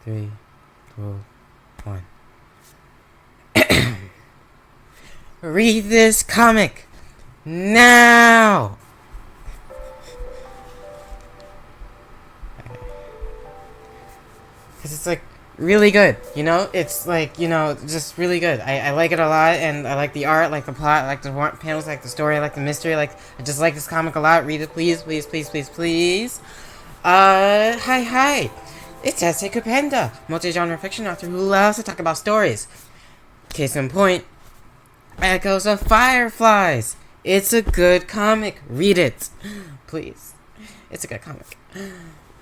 3, 2, 1. Read this comic now! Because it's like really good, you know? It's like, you know, just really good. I like it a lot, and I like the art, like the plot, I like the panels, like the story, I like the mystery, like, I just like this comic a lot. Read it, please, please, please, please, please. Hi. It's Ase Kupenda, multi-genre fiction author who loves to talk about stories. Case in point, Echoes of Fireflies. It's a good comic. Read it. Please. It's a good comic.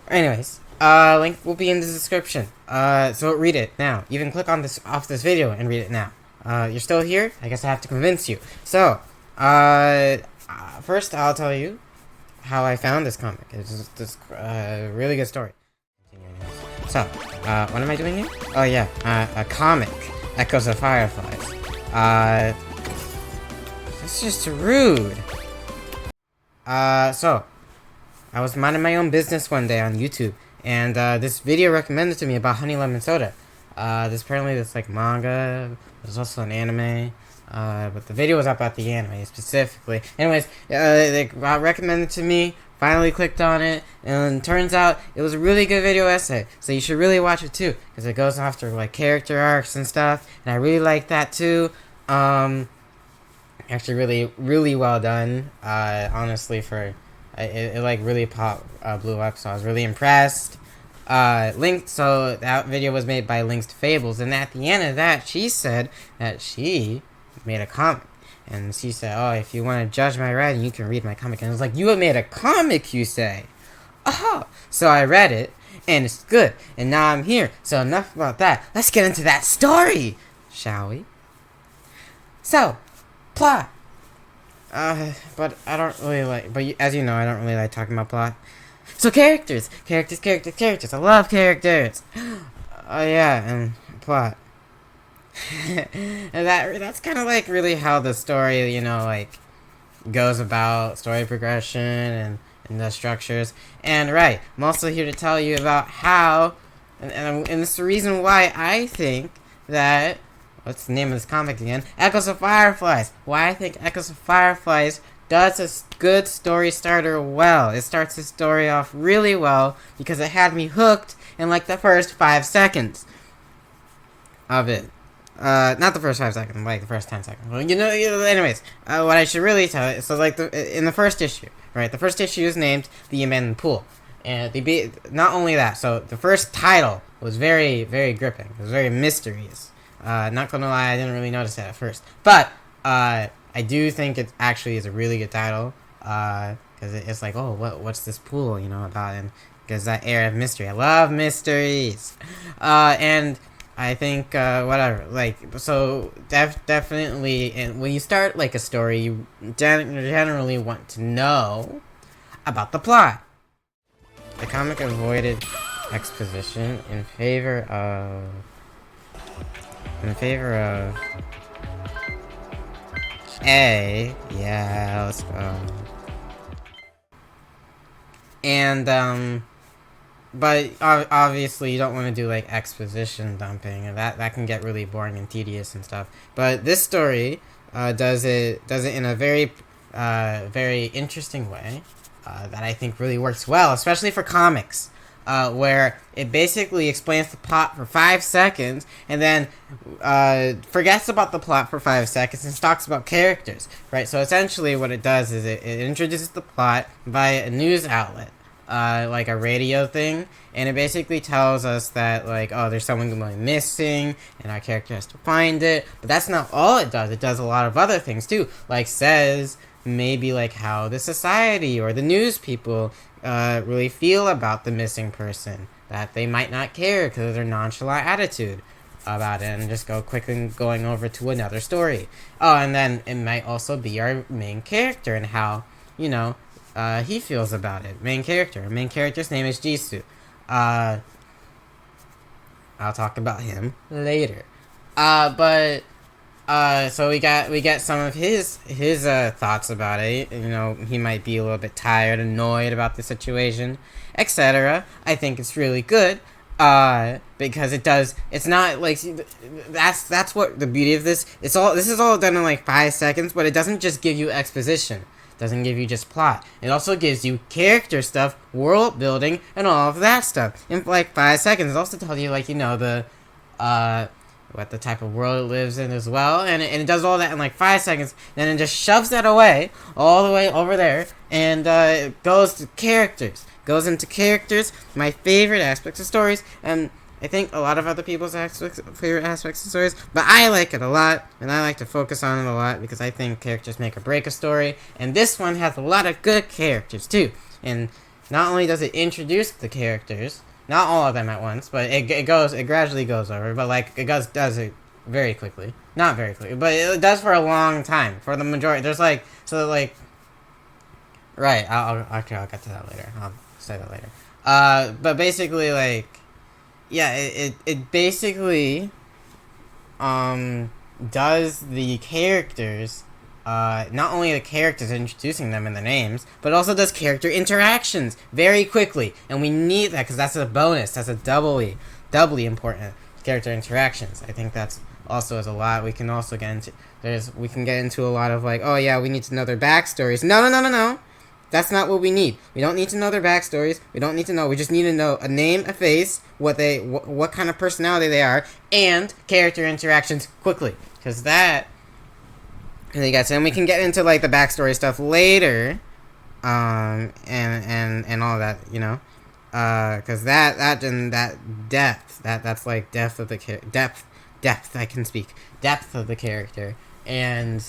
Anyways, link will be in the description. So read it now. You can click on this off this video and read it now. You're still here? I guess I have to convince you. So, first I'll tell you how I found this comic. It's this really good story. So, what am I doing here? Oh yeah, a comic. Echoes of Fireflies. That's just rude. So, I was minding my own business one day on YouTube, and this video recommended to me about honey lemon soda. This like manga. There's also an anime. But the video was about the anime specifically. Anyways, they got recommended to me. Finally clicked on it, and turns out it was a really good video essay. So you should really watch it too, because it goes after like character arcs and stuff, and I really like that too. Actually, really well done. Honestly, it like really blew up. So I was really impressed. So that video was made by Linked Fables, and at the end of that, she said that she made a comic. And she said, oh, if you want to judge my writing, you can read my comic. And I was like, you have made a comic, you say? Oh, so I read it, and it's good. And now I'm here. So enough about that. Let's get into that story, shall we? So, plot. But I don't really like, as you know, I don't really like talking about plot. So characters. I love characters. Oh yeah, and plot. And that's kind of like really how the story, you know, like goes about story progression and the structures. And right, I'm also here to tell you about how, and it's the reason why I think that, what's the name of this comic again? Echoes of Fireflies. Why I think Echoes of Fireflies does a good story starter well. It starts the story off really well because it had me hooked in like the first 5 seconds of it. Not the first 5 seconds, like the first 10 seconds. Well, anyways, what I should really tell you, so like in the first issue, right? The first issue is named The Abandoned Pool. And not only that, so the first title was very, very gripping. It was very mysterious. Not gonna lie, I didn't really notice that at first. But, I do think it actually is a really good title. Cause it's like, oh, what's this pool, you know, about? And because that air of mystery. I love mysteries. And I think, whatever, like, so, definitely, and when you start, like, a story, you generally want to know about the plot. The comic avoided exposition in favor of, yeah, let's go. And, but obviously you don't want to do like exposition dumping, and that can get really boring and tedious and stuff. But this story does it in a very very interesting way that I think really works well, especially for comics, where it basically explains the plot for 5 seconds and then forgets about the plot for 5 seconds and talks about characters, right? So essentially what it does is it introduces the plot via a news outlet. Like a radio thing, and it basically tells us that, like, oh, there's someone going missing, and our character has to find it. But that's not all it does. It does a lot of other things too, like says maybe like how the society or the news people really feel about the missing person, that they might not care because of their nonchalant attitude about it, and just go quickly going over to another story. Oh, and then it might also be our main character and how, you know, he feels about it. Main character's name is Jisoo. I'll talk about him later. So we get some of his thoughts about it. You know, he might be a little bit tired, annoyed about the situation, etc. I think it's really good. because it's not like, that's what the beauty of this. This is all done in like 5 seconds, but it doesn't just give you exposition. It doesn't give you just plot. It also gives you character stuff, world building, and all of that stuff in like 5 seconds. It also tells you, like, the what the type of world it lives in as well, and it does all that in like 5 seconds. Then it just shoves that away, all the way over there, and it goes into characters, my favorite aspects of stories, and I think a lot of other people's favorite aspects of stories, but I like it a lot, and I like to focus on it a lot, because I think characters make or break a story, and this one has a lot of good characters too. And not only does it introduce the characters, not all of them at once, but it gradually goes over, but like it does it very quickly. Not very quickly, but it does for a long time. For the majority, there's like, so like, right, I'll get to that later. I'll say that later. But basically, like, yeah, it basically does the characters, not only the characters, introducing them in the names, but also does character interactions very quickly, and we need that because that's a bonus. That's a doubly important character interactions. I think that's also is a lot. We can also get into we can get into a lot of like, oh yeah, we need to know their backstories. No. That's not what we need. We don't need to know their backstories. We don't need to know. We just need to know a name, a face, what kind of personality they are, and character interactions quickly. Because that really gets it. And we can get into like the backstory stuff later, and all that, because that depth, that's like depth of the depth. I can speak depth of the character, and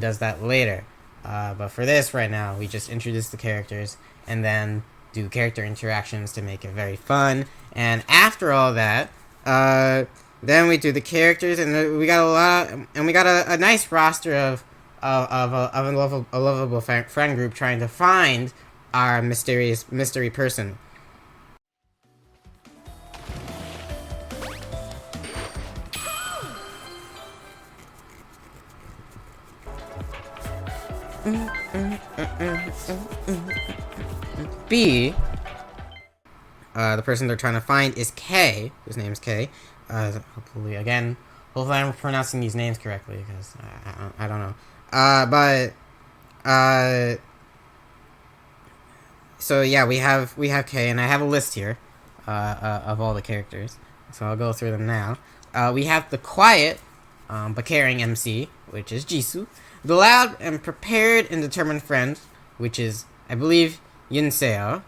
does that later. But for this right now, we just introduce the characters and then do character interactions to make it very fun. And after all that, then we do the characters, and we got a nice roster of a lovable friend group trying to find our mystery person. B, the person they're trying to find is K, whose name is K. Hopefully I'm pronouncing these names correctly, because I don't know. So yeah, we have K, and I have a list here, of all the characters. So I'll go through them now. We have the quiet, but caring MC, which is Jisoo. The loud and prepared and determined friend, which is, I believe, Yunseo.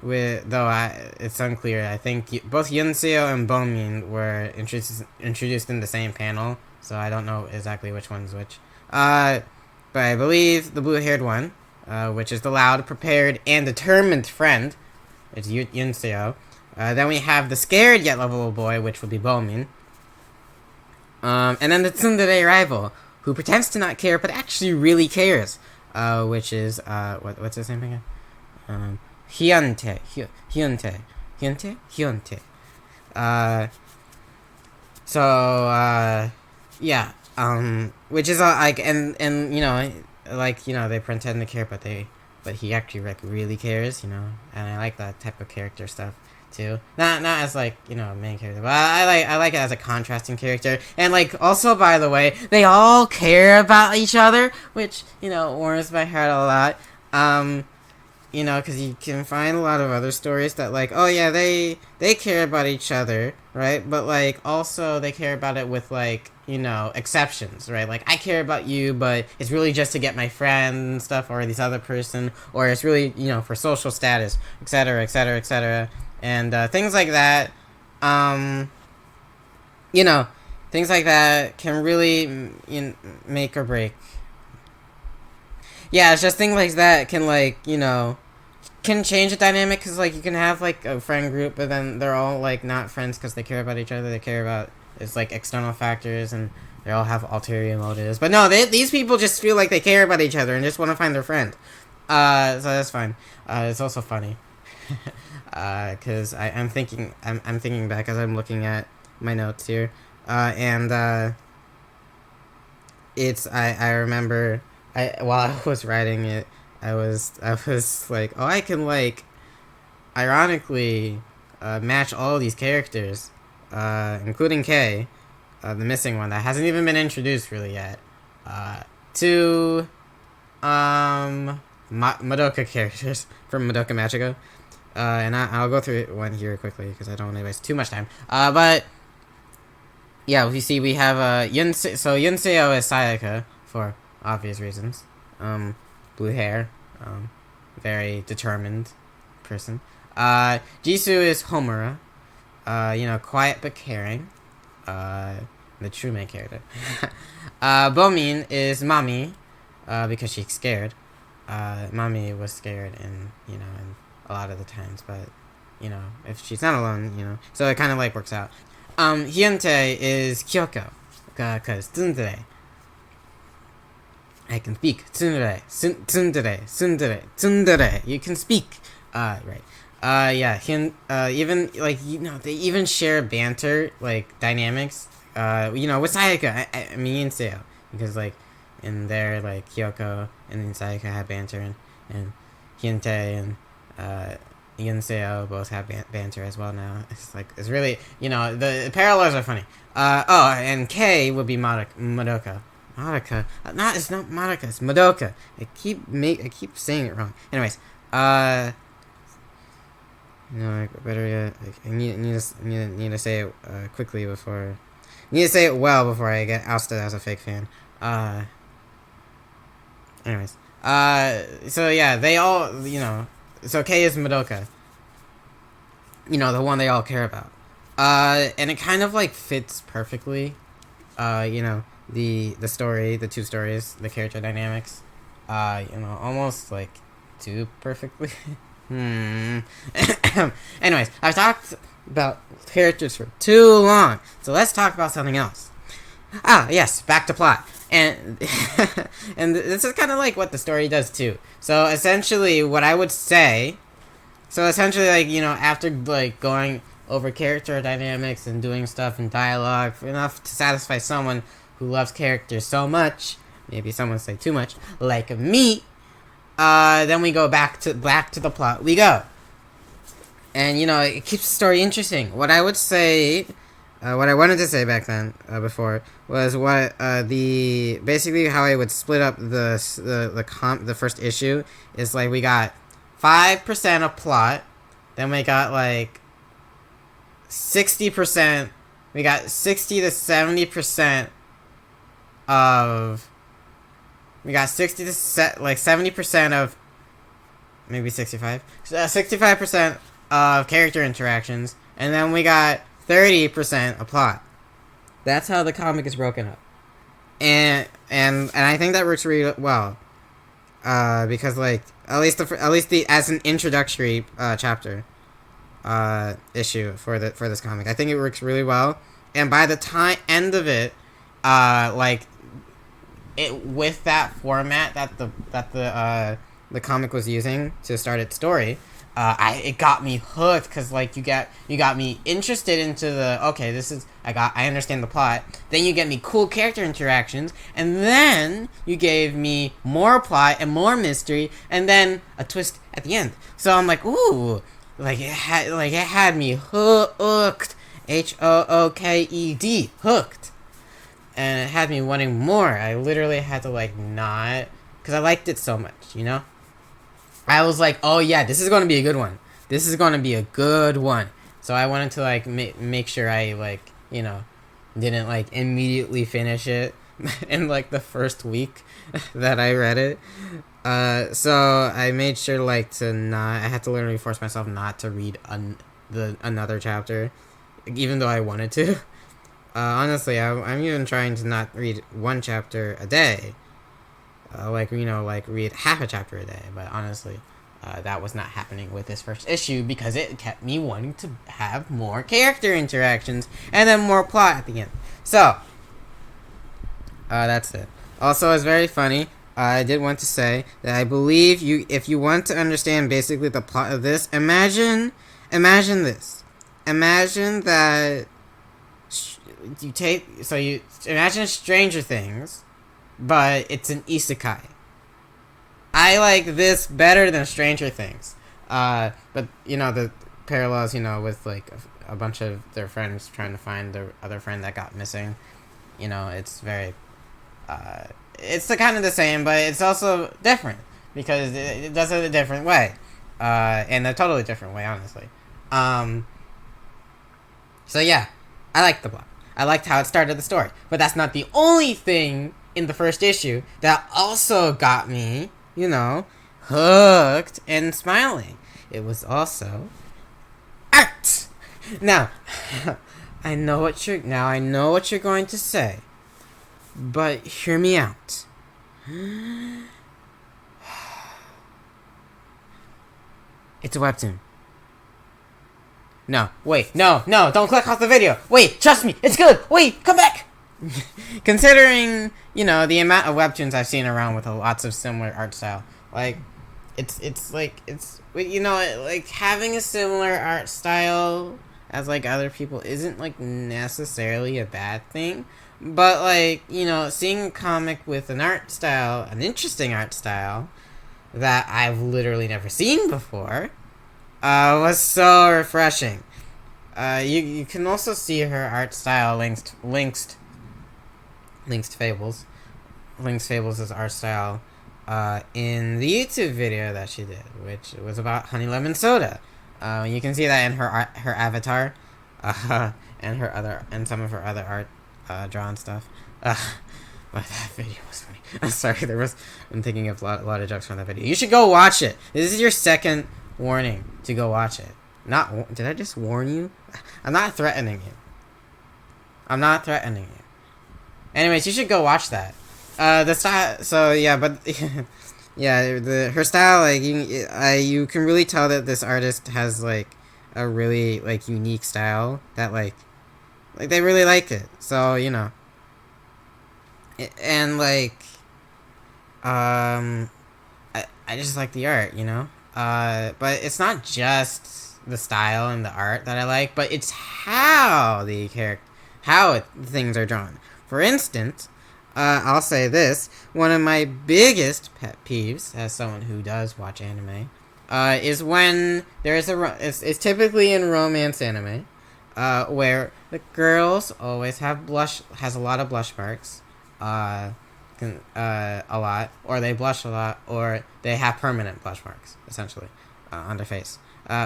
It's unclear. I think both Yunseo and Bomin were introduced in the same panel, so I don't know exactly which one's which. But I believe the blue-haired one, which is the loud, prepared, and determined friend, is Yunseo. Then we have the scared yet lovable boy, which would be Bomin. And then the tsundere rival, who pretends to not care but actually really cares, which is what's his name again? Hyuntae. Yeah. Which is like, and they pretend to care, but he actually like really cares, and I like that type of character stuff too. Not as like, main character, but I like it as a contrasting character. And like, also, by the way, they all care about each other, which, warms my heart a lot. Because you can find a lot of other stories that like, oh yeah, they care about each other, right? But like, also they care about it with like, exceptions, right? Like, I care about you, but it's really just to get my friend and stuff, or this other person, or it's really, for social status, etc., etc., etc. And things like that, things like that can really make or break. Yeah, it's just things like that can like, can change the dynamic, because like you can have like a friend group, but then they're all like not friends because they care about each other. They care about, it's like external factors, and they all have ulterior motives. But no, these people just feel like they care about each other and just want to find their friend. So that's fine. It's also funny. Because I'm thinking back as I'm looking at my notes here, and I remember while I was writing it, I was like, oh, I can like, ironically, match all these characters, including Kei, the missing one that hasn't even been introduced really yet, to Madoka characters from Madoka Magica. And I'll go through one here quickly because I don't want to waste too much time. But yeah, you see we have Yunseo is Sayaka for obvious reasons. Blue hair, very determined person. Jisoo is Homura, quiet but caring. The true main character. Bomin is Mami, because she's scared. Mami was scared in a lot of the times, but if she's not alone, so it kind of like works out. Hyuntae is Kyoko, cause tsundere. I can speak. Tsundere. You can speak. Right. Yeah. Even they even share banter dynamics. With Sayaka, I mean Seo, because in there Kyoko and Sayaka have banter, and Hyuntae and Yunseo both have banter as well now. It's really, the parallels are funny. And Kei would be Madoka. It's not Madoka, it's Madoka. I keep saying it wrong. Anyways, I need to say it quickly before. I need to say it well before I get ousted as a fake fan. Anyways, so yeah, they all, so Kei is Madoka. The one they all care about. And it kind of fits perfectly. The story, the two stories, the character dynamics. Almost too perfectly. Anyways, I've talked about characters for too long, so let's talk about something else. Yes, back to plot. And and this is kind of what the story does too. So essentially what I would say, after going over character dynamics and doing stuff in dialogue enough to satisfy someone who loves characters so much, maybe someone say too much, like me, then we go back to the plot we go. And it keeps the story interesting. What I would say, what I wanted to say back then, before, was basically how I would split up the first issue is we got 5% of plot, then we got 60%, we got 60 to 70% of, we got 60 to 70% of, maybe 65% of character interactions, and then we got 30% of plot. That's how the comic is broken up, and I think that works really well, because at least as an introductory chapter issue for this comic, I think it works really well. And by the end of it, with that format that the comic was using to start its story, it got me hooked, because you got me interested into I understand the plot. Then you get me cool character interactions, and then you gave me more plot and more mystery, and then a twist at the end. So I'm ooh, it had me hooked, HOOKED, hooked, and it had me wanting more. I literally had to not, because I liked it so much, I was oh yeah, this is going to be a good one. This is going to be a good one. So I wanted to make sure I didn't immediately finish it in the first week that I read it. So I made sure I had to literally force myself not to read another chapter, even though I wanted to. Honestly, I'm even trying to not read one chapter a day. Read half a chapter a day, but honestly, that was not happening with this first issue, because it kept me wanting to have more character interactions and then more plot at the end. So, that's it. Also, it's very funny. I did want to say that I believe if you want to understand basically the plot of this, imagine this. Imagine that you imagine Stranger Things, but it's an isekai. I like this better than Stranger Things. But parallels, you know, with like a bunch of their friends trying to find their other friend that got missing. You know, it's very, it's the kind of the same, but it's also different because it does it a different way, in a totally different way, honestly. So yeah, I liked the plot. I liked how it started the story, but that's not the only thing in the first issue that also got me, you know, hooked and smiling. It was also art. Now, I know what you're going to say, but hear me out. It's a webtoon. No, wait, no, don't click off the video. Wait, trust me, it's good. Wait, come back. Considering, you know, the amount of webtoons I've seen around with lots of similar art style, like, it's like, you know, like, having a similar art style as, like, other people isn't, like, necessarily a bad thing, but, like, you know, seeing a comic with an interesting art style, that I've literally never seen before, was so refreshing. You can also see her art style linked Fables. Linked Fables' art style in the YouTube video that she did, which was about Honey Lemon Soda. You can see that in her avatar, and some of her other art, drawn stuff. But that video was funny. I'm sorry, I'm thinking of a lot of jokes from that video. You should go watch it. This is your second warning to go watch it. Did I just warn you? I'm not threatening you. Anyways, you should go watch that. The style. So yeah, but yeah, her style, like you can really tell that this artist has like a really like unique style that like they really like it. So you know, and like I just like the art, you know. But it's not just the style and the art that I like, but it's how things are drawn. For instance, I'll say this: one of my biggest pet peeves, as someone who does watch anime, is when there's it's typically in romance anime, where the girls always has a lot of blush marks, a lot, or they blush a lot, or they have permanent blush marks, essentially, on their face.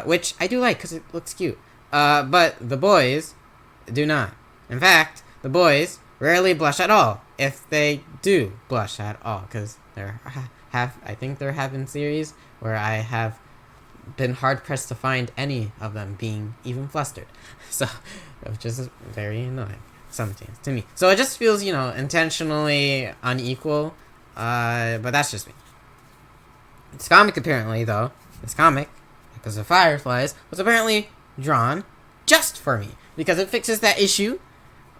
Which I do like because it looks cute. But the boys do not. In fact, the boys rarely blush at all, if they do blush at all, because I think there have been series where I have been hard pressed to find any of them being even flustered. So, which is very annoying sometimes to me. So it just feels, you know, intentionally unequal. But that's just me. This comic, Echoes of Fireflies, was apparently drawn just for me, because it fixes that issue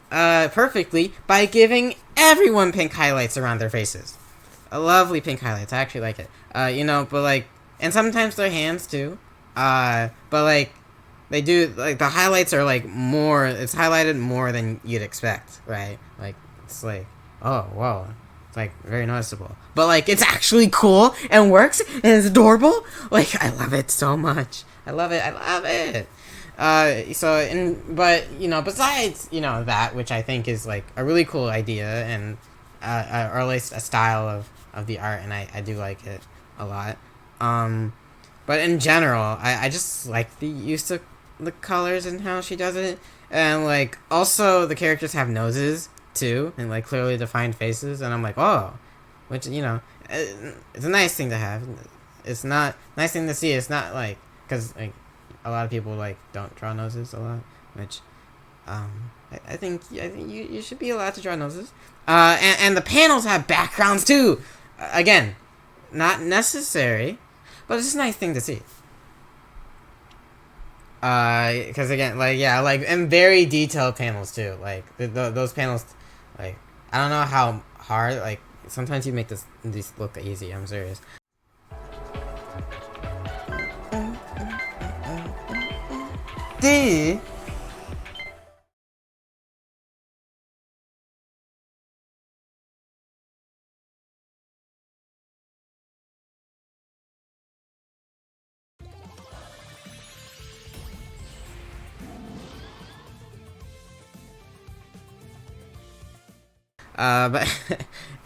perfectly by giving everyone pink highlights around their faces. A lovely pink highlights. I actually like it. You know, but like, and sometimes their hands too. But like, they do, like, the highlights are like it's highlighted more than you'd expect, right? Like, it's like, oh, whoa. It's like very noticeable. But like, it's actually cool and works and it's adorable. Like, I love it so much. I love it. But, you know, besides, you know, that, which I think is like a really cool idea and, or at least a style of the art, and I do like it a lot. But in general, I just like the use of the colors and how she does it. And like, also the characters have noses too, and like clearly defined faces, and I'm like, oh, which, you know, it's a nice thing to have. It's not nice thing to see. It's not like, because like a lot of people like don't draw noses a lot, which I think you should be allowed to draw noses. And the panels have backgrounds too. Again, not necessary, but it's just a nice thing to see. Because again, like, yeah, like, and very detailed panels too. Like those panels, like, I don't know how hard. Like, sometimes you make these look easy. I'm serious. D. But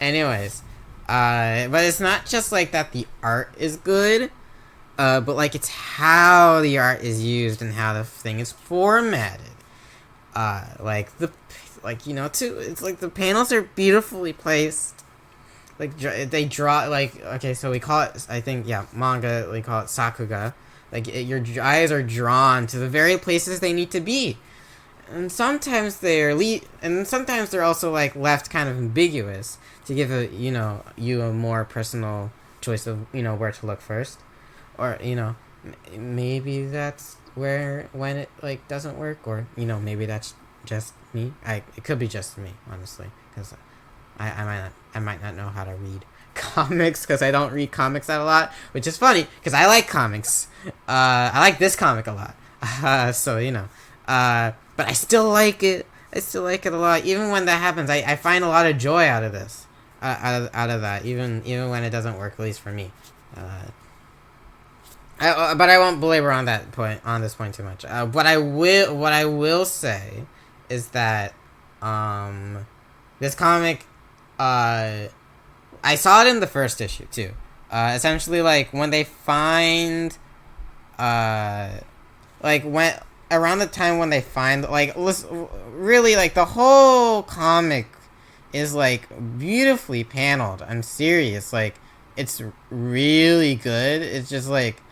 anyways, but it's not just like that the art is good, but like it's how the art is used and how the thing is formatted. Like you know, too, it's like the panels are beautifully placed. Like they draw, like, okay, so we call it, I think, yeah, manga, we call it sakuga. Like your eyes are drawn to the very places they need to be, and sometimes and sometimes they're also like left kind of ambiguous to give you a more personal choice of where to look first, or maybe that's when it like doesn't work, or maybe that's just me. It could be just me, honestly, because I might not know how to read comics, because I don't read comics that a lot, which is funny because I like comics. I like this comic a lot. So but I still like it. I still like it a lot. Even when that happens, I find a lot of joy out of this. Out of that, even when it doesn't work, at least for me. But I won't belabor on this point too much. What I will say is that this comic, I saw it in the first issue too. Essentially, like when they find, like when around the time when they find, like, really, like the whole comic is like beautifully paneled. I'm serious. Like it's really good. It's just like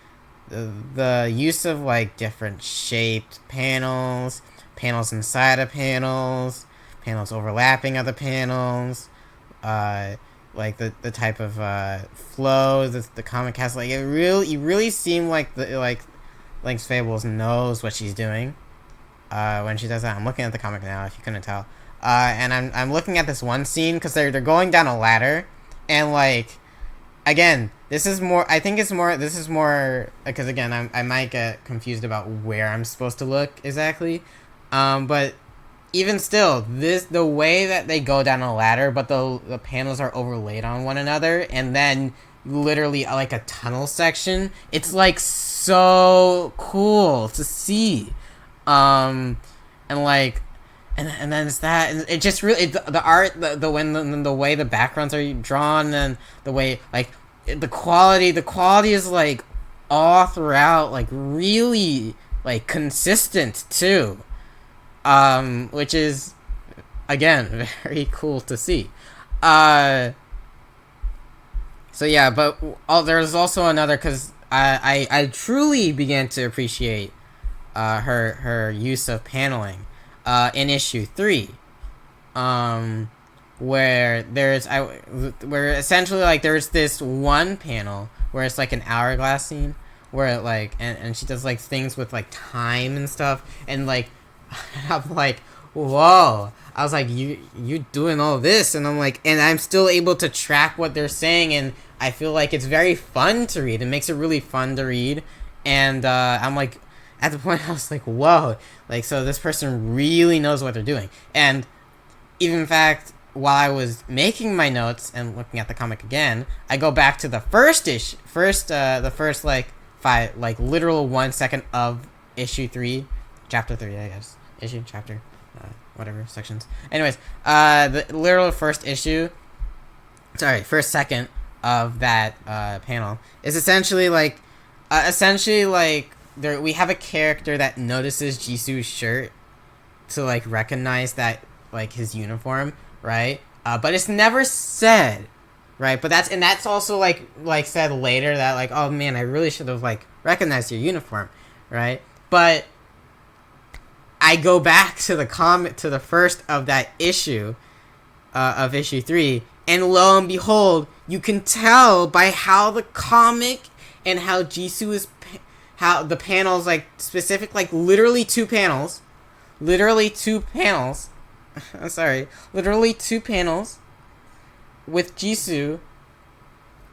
the use of like different shaped panels inside of panels overlapping other panels, like the type of flow that the comic has. Like it really seemed like Lynx Fables knows what she's doing when she does that. I'm looking at the comic now, if you couldn't tell, and I'm looking at this one scene because they're going down a ladder, and like, again, this is more because again, I might get confused about where I'm supposed to look exactly, but even still, the way that they go down a ladder, but the panels are overlaid on one another, and then literally like a tunnel section, it's like so cool to see, and like, and then it's that, and it just really, the art, the way the backgrounds are drawn, and the way, like, the quality is like all throughout, like really like consistent too, which is again very cool to see. So yeah, but there's also another, because I truly began to appreciate her use of paneling in issue 3, where where essentially, like, there's this one panel where it's like an hourglass scene where it, like, and she does like things with like time and stuff, and like I'm like, whoa. I was like, you doing all this, and I'm like, and I'm still able to track what they're saying, and I feel like it's very fun to read. It makes it really fun to read, and I'm like, at the point I was like, whoa, like, so this person really knows what they're doing. And even in fact, while I was making my notes and looking at the comic again, I go back to the first like 5, like literal 1 second of issue 3, chapter 3, I guess, issue, chapter, whatever, sections. Anyways, the literal first second of that panel is essentially like there we have a character that notices Jisoo's shirt to like recognize that, like, his uniform, right? But it's never said, right? But that's also like said later, that like, oh man, I really should have like recognized your uniform, right? But I go back to the first of that issue, of issue 3, and lo and behold, you can tell by how the comic and how Jisoo is, how the panels, like, specific, like, literally two panels, I'm sorry, literally 2 panels with Jisoo,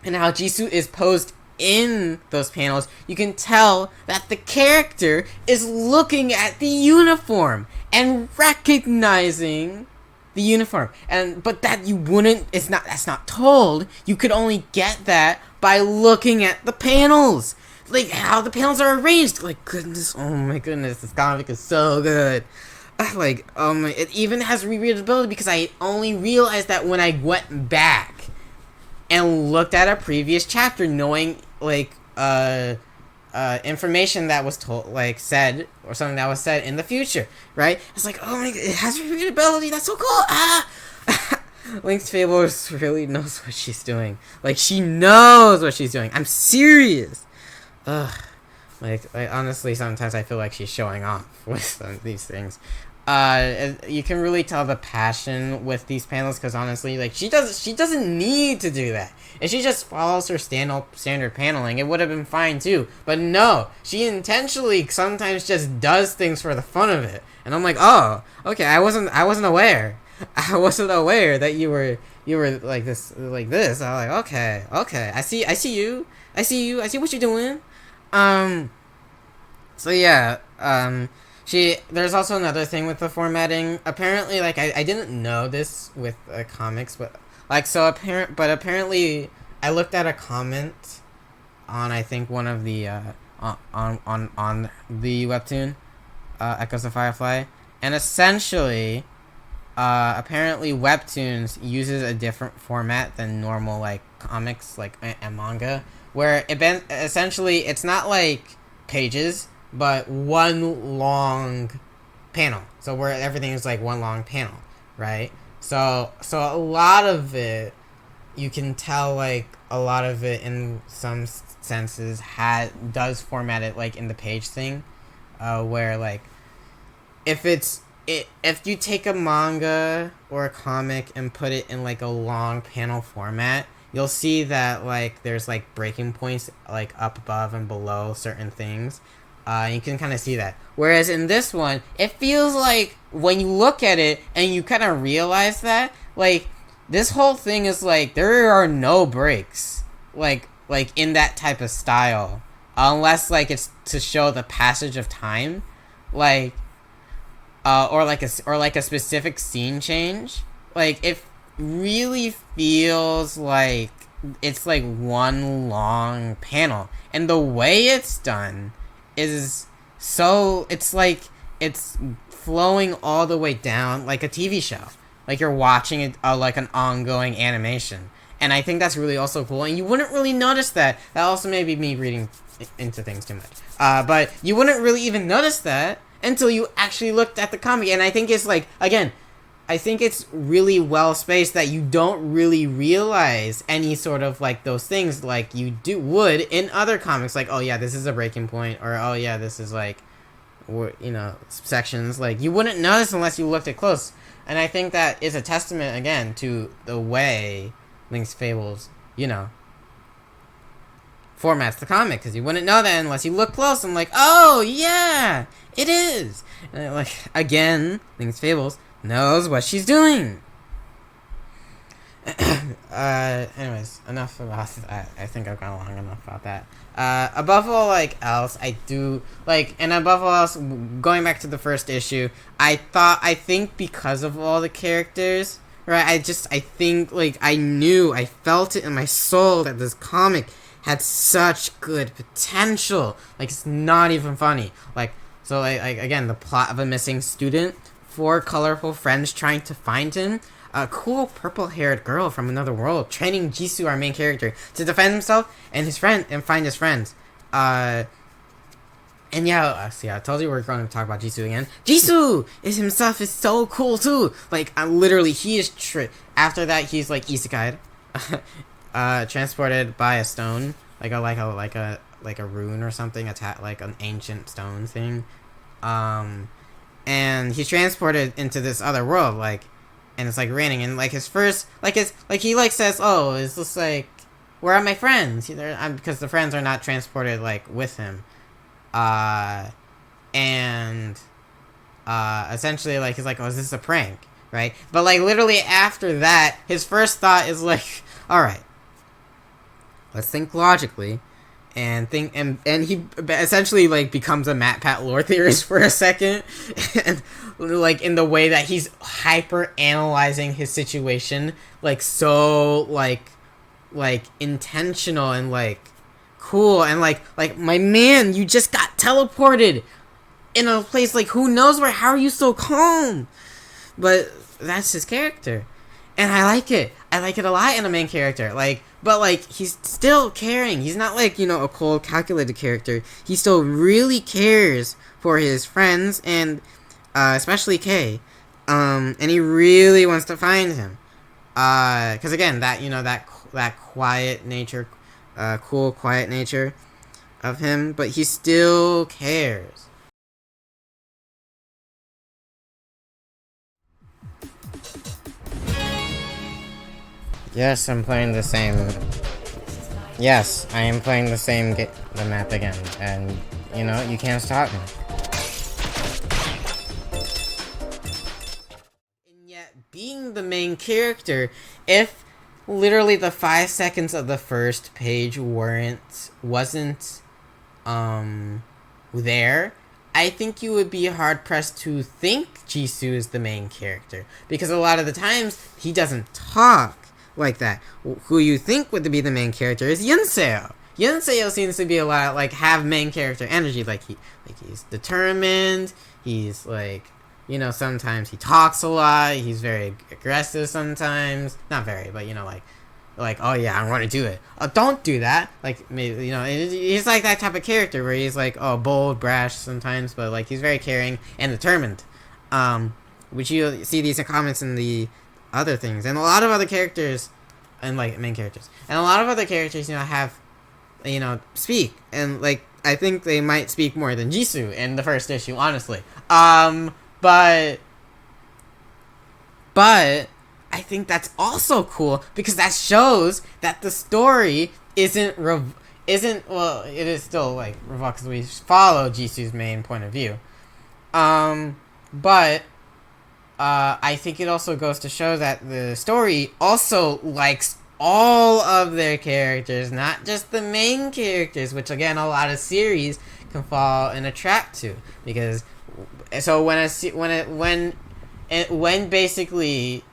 and how Jisoo is posed in those panels. You can tell that the character is looking at the uniform and recognizing the uniform, but that you wouldn't, that's not told. You could only get that by looking at the panels, like how the panels are arranged. Like, goodness, oh my goodness, this comic is so good. like, it even has rereadability because I only realized that when I went back and looked at a previous chapter, knowing like information that was told, like said, or something that was said in the future, right? It's like, oh my god, it has rereadability. That's so cool. Ah. Link's Fables really knows what she's doing. Like, she knows what she's doing. I'm serious. Ugh. Like honestly, sometimes I feel like she's showing off with some of these things. You can really tell the passion with these panels because honestly, like she doesn't need to do that. If she just follows her standard paneling, it would have been fine too. But no, she intentionally sometimes just does things for the fun of it. And I'm like, oh, okay, I wasn't aware. I wasn't aware that you were like this. I was like, okay, I see you. I see what you're doing. So yeah, there's also another thing with the formatting. Apparently, like, I didn't know this with comics, but like, apparently I looked at a comment on, I think, one of the on the Webtoon, Echoes of Firefly, and essentially, apparently Webtoons uses a different format than normal, like, comics, like, and manga, where essentially it's not like pages, but one long panel. So where everything is like one long panel, right? So a lot of it, you can tell, like, a lot of it in some senses does format it like in the page thing, where like if you take a manga or a comic and put it in like a long panel format, you'll see that like there's like breaking points like up above and below certain things. You can kind of see that. Whereas in this one, it feels like when you look at it and you kind of realize that, like, this whole thing is like there are no breaks, like in that type of style, unless like it's to show the passage of time, like, or like a specific scene change. Like, it really feels like it's like one long panel, and the way it's done is so, it's like it's flowing all the way down like a TV show, like you're watching it, like an ongoing animation. And I think that's really also cool, and you wouldn't really notice that. That also may be me reading into things too much, but you wouldn't really even notice that until you actually looked at the comic. And I think it's like, again, I think it's really well spaced that you don't really realize any sort of like those things like you would in other comics. Like, oh yeah, this is a breaking point, or oh yeah, this is like, you know, sections. Like, you wouldn't notice unless you looked at close. And I think that is a testament again to the way Link's Fables, you know, formats the comic, because you wouldn't know that unless you look close and like, oh yeah, it is. And like, again, Link's Fables knows what she's doing. Anyways, enough about that. I think I've gone long enough about that. Above all else, I do like, and above all else, going back to the first issue, I think because of all the characters, right? I think like I felt it in my soul that this comic had such good potential. Like, it's not even funny. Like, so like again, the plot of a missing student, 4 colorful friends trying to find him, a cool purple-haired girl from another world training Jisoo, our main character, to defend himself and find his friends. And yeah, see, I told you we're going to talk about Jisoo again. Jisoo himself is so cool too. Like, literally, he is after that he's like isekai'd, transported by a stone, like a rune or something, like an ancient stone thing. And he's transported into this other world, like, and it's like raining, and like his first, he says, oh, is this like, where are my friends? Because the friends are not transported like with him, and essentially like he's like, oh, is this a prank, right? But like literally after that, his first thought is like, all right, let's think logically. And he essentially like becomes a MatPat lore theorist for a second, and like in the way that he's hyper analyzing his situation, like so like intentional and like cool, and like my man, you just got teleported. in a place like, who knows where? How are you so calm? But that's his character, and I like it. I like it a lot in a main character. Like, but like, he's still caring. He's not like, you know, a cold, calculated character. He still really cares for his friends, and especially Kay. And he really wants to find him. Because again, that, you know, that quiet nature, cool, quiet nature of him, but he still cares. Yes, I'm playing the same. Yes, I am playing the map again, and you know, you can't stop me. And yet, being the main character, if literally the 5 seconds of the first page wasn't there, I think you would be hard pressed to think Jisoo is the main character, because a lot of the times he doesn't talk like that. Who you think would be the main character is Yunseo. Yunseo seems to be a lot like have main character energy. Like he's determined. He's like, you know, sometimes he talks a lot. He's very aggressive sometimes. Not very, but you know, like, oh yeah, I'm going to do it. Oh, don't do that. Like, maybe, you know, he's like that type of character where he's like, oh, bold, brash sometimes, but like he's very caring and determined. Which you see these comments in the other things, and a lot of other characters, and like main characters, and a lot of other characters, you know, have, you know, speak, and like I think they might speak more than Jisoo in the first issue, honestly. But I think that's also cool because that shows that the story isn't well, it is still like revolved because we follow Jisoo's main point of view. But I think it also goes to show that the story also likes all of their characters, not just the main characters, which again a lot of series can fall in a trap to, because so when basically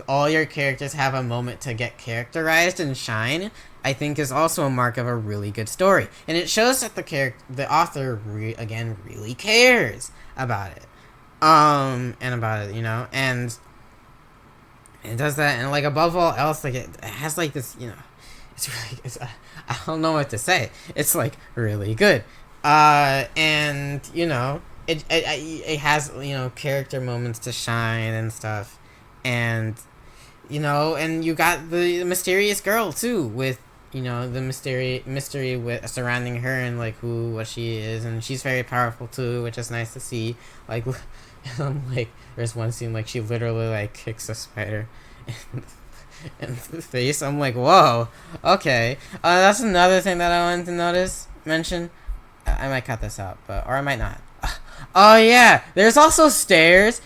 all your characters have a moment to get characterized and shine, I think is also a mark of a really good story, and it shows that the author really cares about it. And about it, you know, and it does that, and like above all else, like it has like this, you know, I don't know what to say. It's like really good, and you know, it has, you know, character moments to shine and stuff, and you know, and you got the mysterious girl too, with, you know, the mystery with surrounding her, and like what she is, and she's very powerful too, which is nice to see. Like, like there's one scene like she literally like kicks a spider in the face. I'm like, whoa, okay. That's another thing that I wanted to mention. I might cut this out, or I might not. Oh yeah, there's also stairs.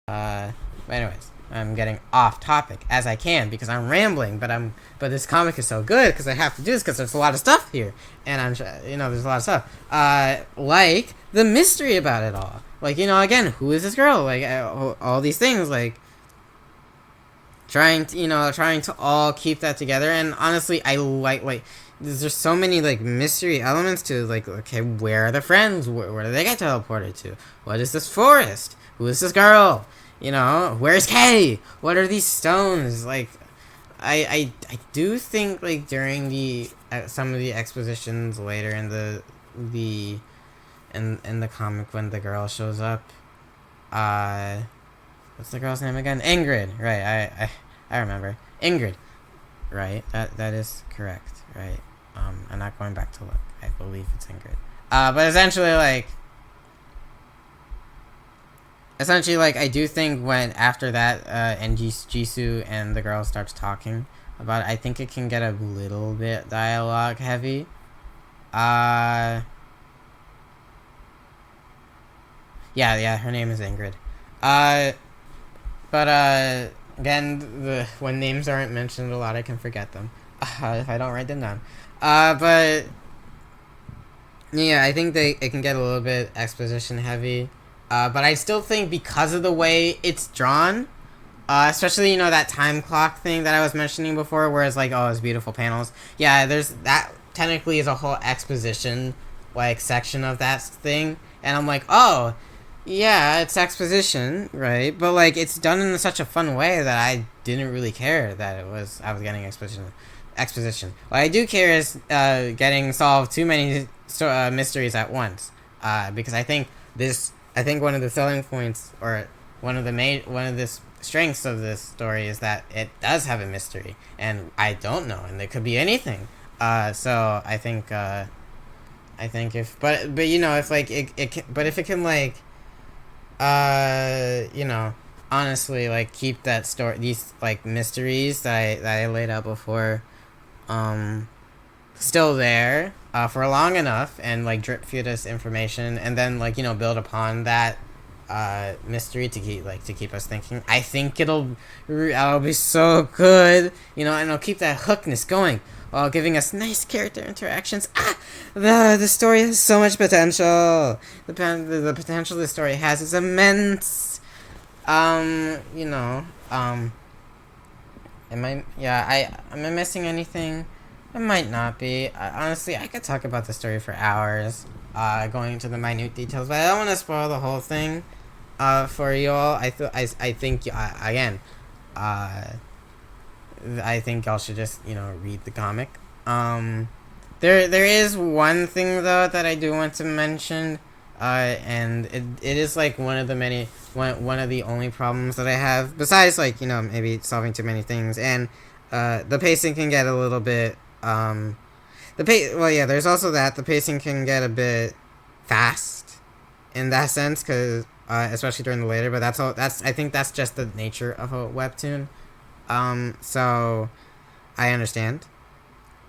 But anyways, I'm getting off topic as I can because I'm rambling, but this comic is so good because I have to do this because there's a lot of stuff here, and you know, there's a lot of stuff. Like the mystery about it all. Like, you know, again, who is this girl? Like all these things, like trying to all keep that together. And honestly, I like there's so many like mystery elements to, like, okay, where are the friends? Where do they get teleported to? What is this forest? Who is this girl? You know, where's Kay? What are these stones? Like, I do think, like, during the some of the expositions later in the comic, when the girl shows up, what's the girl's name again? Ingrid, right? I remember Ingrid, right? That is correct, right? I'm not going back to look. I believe it's Ingrid. But essentially, like, I do think when after that, and Jisoo and the girl starts talking about it, I think it can get a little bit dialogue heavy. Yeah, her name is Ingrid. But again, when names aren't mentioned a lot, I can forget them if I don't write them down. But yeah, I think it can get a little bit exposition heavy. But I still think because of the way it's drawn, especially, you know, that time clock thing that I was mentioning before, where it's like, oh, it's beautiful panels. Yeah, there's that. technically is a whole exposition like section of that thing, and I'm like, oh, yeah, it's exposition, right? But like, it's done in such a fun way that I didn't really care that I was getting exposition. What I do care is getting solved too many mysteries at once, because I think one of the selling points, or one of the strengths of this story, is that it does have a mystery, and I don't know, and it could be anything. So I think if you know, if like it can, but if it can like you know, honestly, like, keep that story, these like mysteries that I laid out before, still there for long enough, and like drip feed us information, and then like, you know, build upon that mystery to keep us thinking. I think it'll be so good, you know, and it'll keep that hookness going while giving us nice character interactions. The story has so much potential. The potential the story has is immense. You know, am I missing anything? It might not be. Honestly, I could talk about the story for hours, going into the minute details, but I don't want to spoil the whole thing, for you all. I think again, I think y'all should just, you know, read the comic. There is one thing though that I do want to mention, and it is like one of the only problems that I have, besides like, you know, maybe solving too many things, and the pacing can get a little bit there's also that the pacing can get a bit fast in that sense, because especially during the later, but I think that's just the nature of a webtoon. So I understand.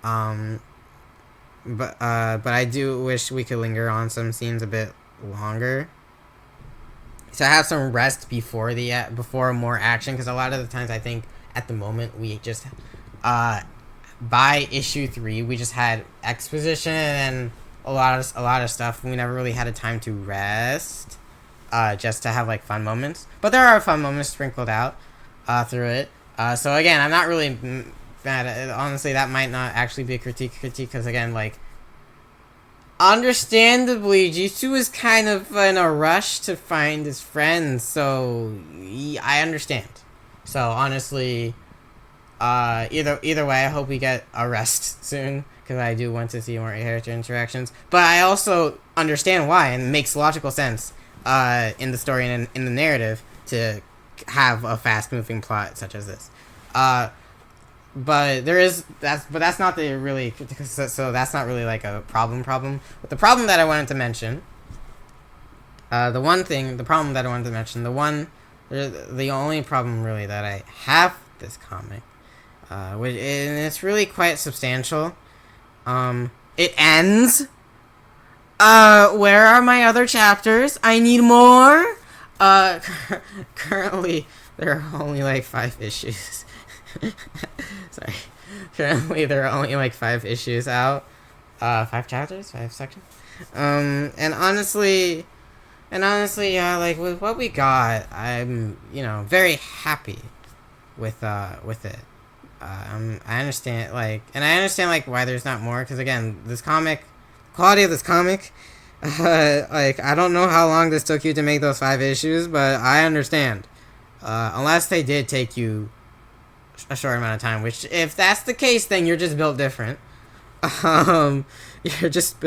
But I do wish we could linger on some scenes a bit longer, so have some rest before more action, because a lot of the times I think at the moment we just by issue 3 we just had exposition and a lot of stuff. We never really had a time to rest, just to have like fun moments, but there are fun moments sprinkled out through it. So again, I'm not really mad at it. Honestly, that might not actually be a critique, because again, like, understandably, Jisoo is kind of in a rush to find his friends, so I understand. So honestly, either way, I hope we get a rest soon, because I do want to see more character interactions. But I also understand why, and it makes logical sense in the story and in the narrative to have a fast-moving plot such as this. But that's not the really, so that's not really like a problem. But the problem that I wanted to mention, the only problem really that I have with this comic, and it's really quite substantial. It ends. Where are my other chapters? I need more. Currently there are only like 5 issues. Sorry. Currently there are only like 5 issues out. 5 chapters, 5 sections. And honestly, yeah, like, with what we got, I'm, you know, very happy with it. I understand, like, why there's not more, because again, quality of this comic, like, I don't know how long this took you to make those 5 issues, but I understand. Unless they did take you a short amount of time, which, if that's the case, then you're just built different. You're just,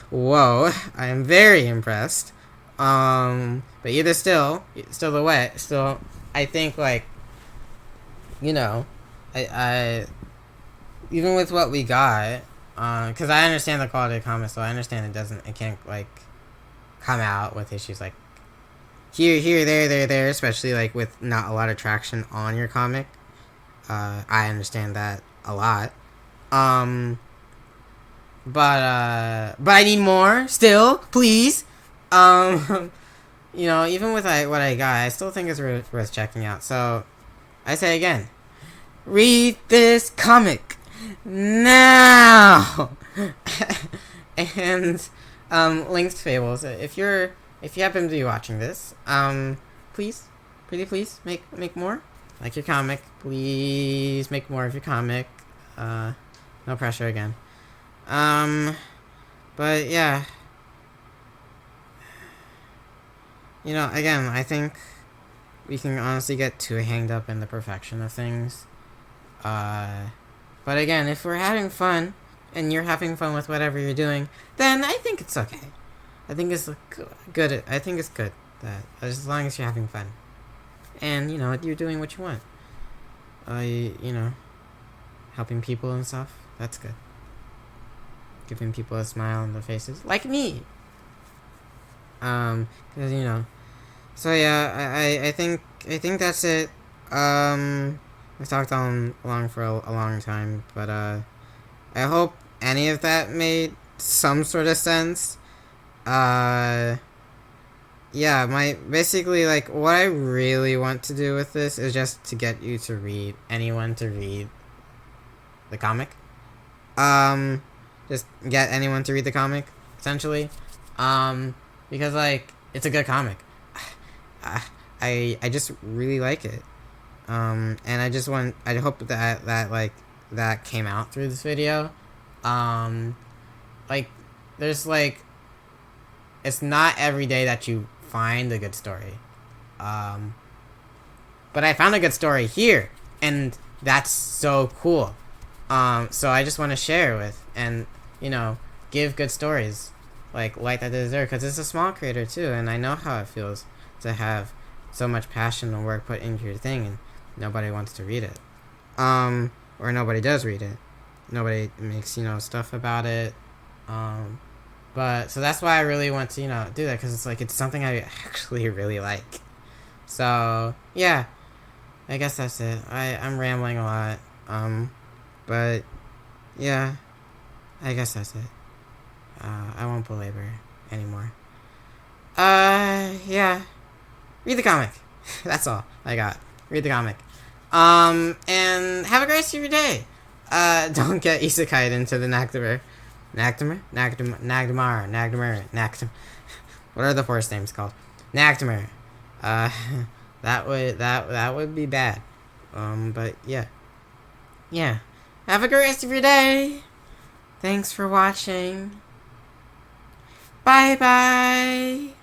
whoa, I am very impressed. But I think, like, you know, I even with what we got, because I understand the quality of comics, so I understand it can't, like, come out with issues like here, there, especially, like, with not a lot of traction on your comic. I understand that a lot. But I need more still, please. You know, even with what I got, I still think it's worth checking out. So I say again, read this comic now. And links to Fables. If you happen to be watching this, please, pretty please, make more. Like your comic, please make more of your comic. No pressure again. But yeah. You know, again, I think we can honestly get too hanged up in the perfection of things. But again, if we're having fun, and you're having fun with whatever you're doing, then I think it's okay. I think it's good. I think it's good that as long as you're having fun, and you know you're doing what you want. You know, helping people and stuff. That's good. Giving people a smile on their faces, like me. Cause you know. So yeah, I think that's it. We've talked on along for a long time, but I hope any of that made some sort of sense. Yeah, my basically like what I really want to do with this is just to get you to read anyone to read the comic. Just get anyone to read the comic essentially. Because like it's a good comic. I just really like it. And I hope that like that came out through this video. Like there's like it's not every day that you find a good story. But I found a good story here, and that's so cool. So I just want to share with and you know give good stories like that they deserve because it's a small creator too, and I know how it feels to have so much passion and work put into your thing and nobody wants to read it, or nobody does read it. Nobody makes stuff about it. But so that's why I really want to do that because it's like it's something I actually really like. So yeah, I guess that's it. I'm rambling a lot. But yeah, I guess that's it. I won't belabor anymore. Yeah. Read the comic. That's all I got. Read the comic. And have a great rest of your day. Don't get isekai'd into the Nagdamar. Nagdamar. What are the forest names called? Nagdamar. That would be bad. But yeah. Yeah. Have a great rest of your day. Thanks for watching. Bye bye.